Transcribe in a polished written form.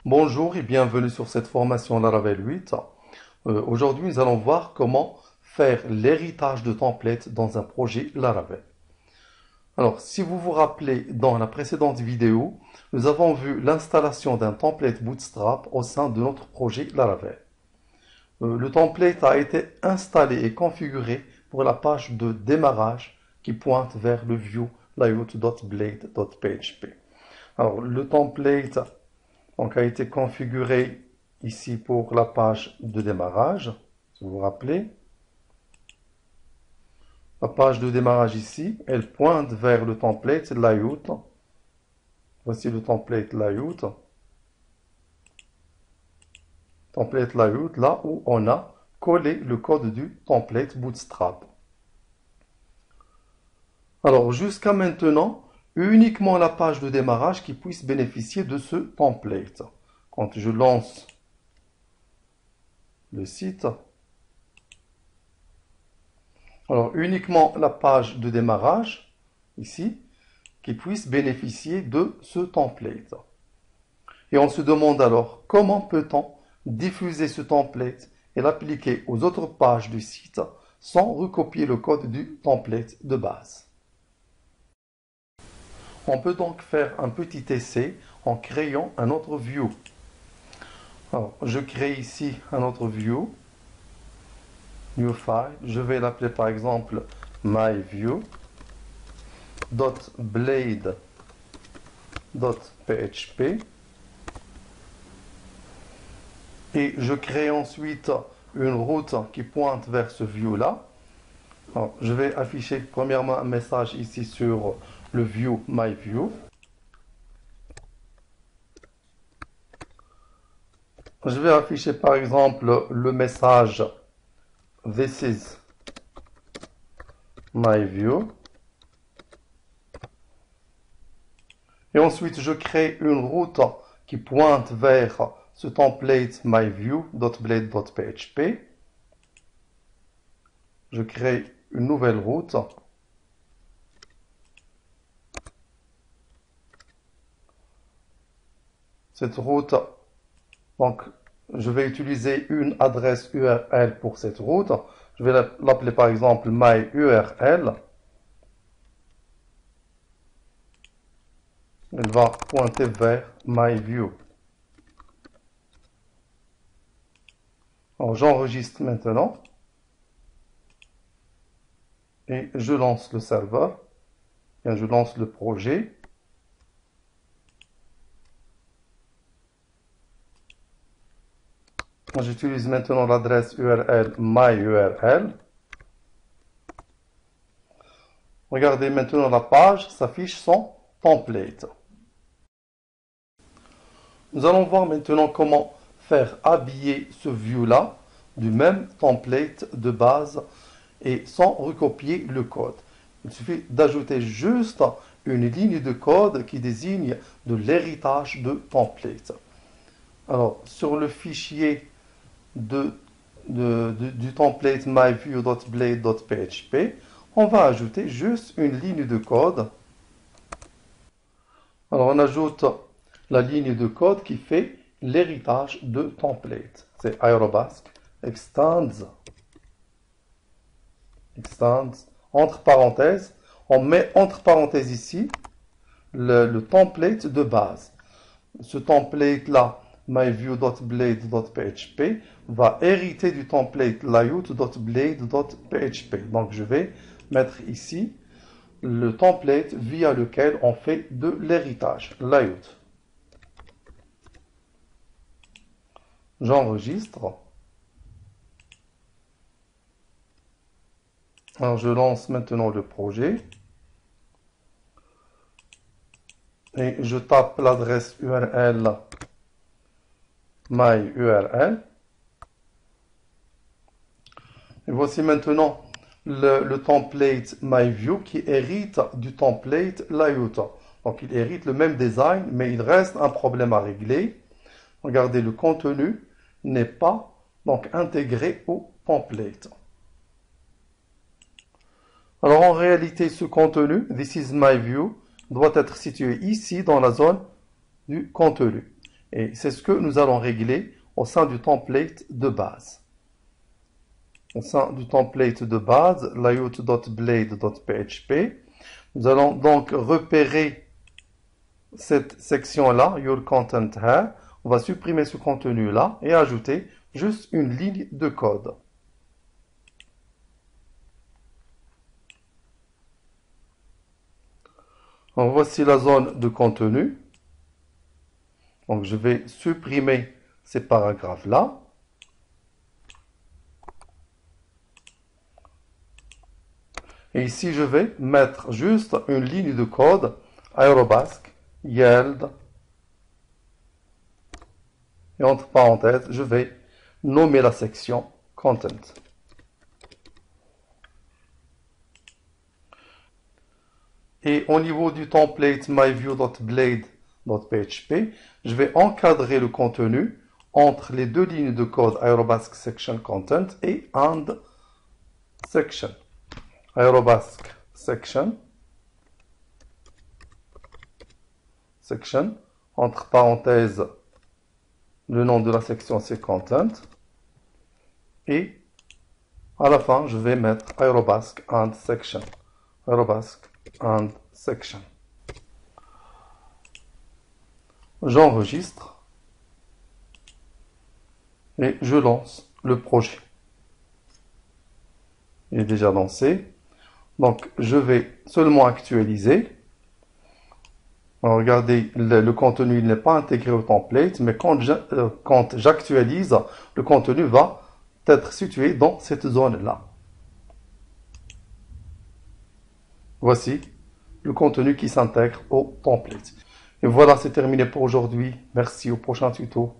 Bonjour et bienvenue sur cette formation Laravel 8. Aujourd'hui, nous allons voir comment faire l'héritage de templates dans un projet Laravel. Alors, si vous vous rappelez, dans la précédente vidéo, nous avons vu l'installation d'un template Bootstrap au sein de notre projet Laravel. Le template a été installé et configuré pour la page de démarrage qui pointe vers le view layout.blade.php. Alors, le template a été configuré ici pour la page de démarrage, si vous vous rappelez. La page de démarrage ici, elle pointe vers le template layout. Voici le template layout. Template layout, là où on a collé le code du template Bootstrap. Alors, jusqu'à maintenant, uniquement la page de démarrage qui puisse bénéficier de ce template. Quand je lance le site, alors uniquement la page de démarrage, ici, qui puisse bénéficier de ce template. Et on se demande alors, comment peut-on diffuser ce template et l'appliquer aux autres pages du site sans recopier le code du template de base? On peut donc faire un petit essai en créant un autre view. Alors, je crée ici un autre view, new file. Je vais l'appeler par exemple myview.blade.php. Et je crée ensuite une route qui pointe vers ce view-là. Je vais afficher premièrement un message ici sur le view myview. Je vais afficher par exemple le message This is my view. Et ensuite, je crée une route qui pointe vers ce template myview.blade.php. Je crée une nouvelle route. Cette route, donc, je vais utiliser une adresse URL pour cette route. Je vais l'appeler par exemple myURL. Elle va pointer vers myview. Alors, j'enregistre maintenant. Et je lance le serveur. Bien, je lance le projet. J'utilise maintenant l'adresse URL myURL. Regardez maintenant la page s'affiche son template. Nous allons voir maintenant comment faire habiller ce view-là du même template de base et sans recopier le code. Il suffit d'ajouter juste une ligne de code qui désigne de l'héritage de template. Alors, sur le fichier du template myview.blade.php, on va ajouter juste une ligne de code. Alors, on ajoute la ligne de code qui fait l'héritage de template. C'est aérobasque extends, entre parenthèses. On met entre parenthèses ici le template de base. Ce template-là, myview.blade.php, va hériter du template layout.blade.php. Donc, je vais mettre ici le template via lequel on fait de l'héritage, layout. J'enregistre. Alors, je lance maintenant le projet. Et je tape l'adresse URL myURL. Et voici maintenant le template myview qui hérite du template layout. Donc, il hérite le même design, mais il reste un problème à régler. Regardez, le contenu n'est pas donc intégré au template. Alors en réalité, ce contenu, This is my view, doit être situé ici dans la zone du contenu. Et c'est ce que nous allons régler au sein du template de base. Au sein du template de base, layout.blade.php, nous allons donc repérer cette section-là, Your Content Here. On va supprimer ce contenu-là et ajouter juste une ligne de code. Donc voici la zone de contenu. Donc je vais supprimer ces paragraphes-là. Et ici, je vais mettre juste une ligne de code, Aerobasque, yield. Et entre parenthèses, je vais nommer la section Content. Et au niveau du template myview.blade.php, je vais encadrer le contenu entre les deux lignes de code Aerobasque section content et and section. Aerobasque section, entre parenthèses, le nom de la section c'est content, et à la fin je vais mettre Aerobasque and section. Aerobasque and section. J'enregistre et je lance le projet. Il est déjà lancé. Donc, je vais seulement actualiser. Alors, regardez, le contenu n'est pas intégré au template, mais quand j'actualise, le contenu va être situé dans cette zone-là. Voici le contenu qui s'intègre au template. Et voilà, c'est terminé pour aujourd'hui. Merci, au prochain tuto.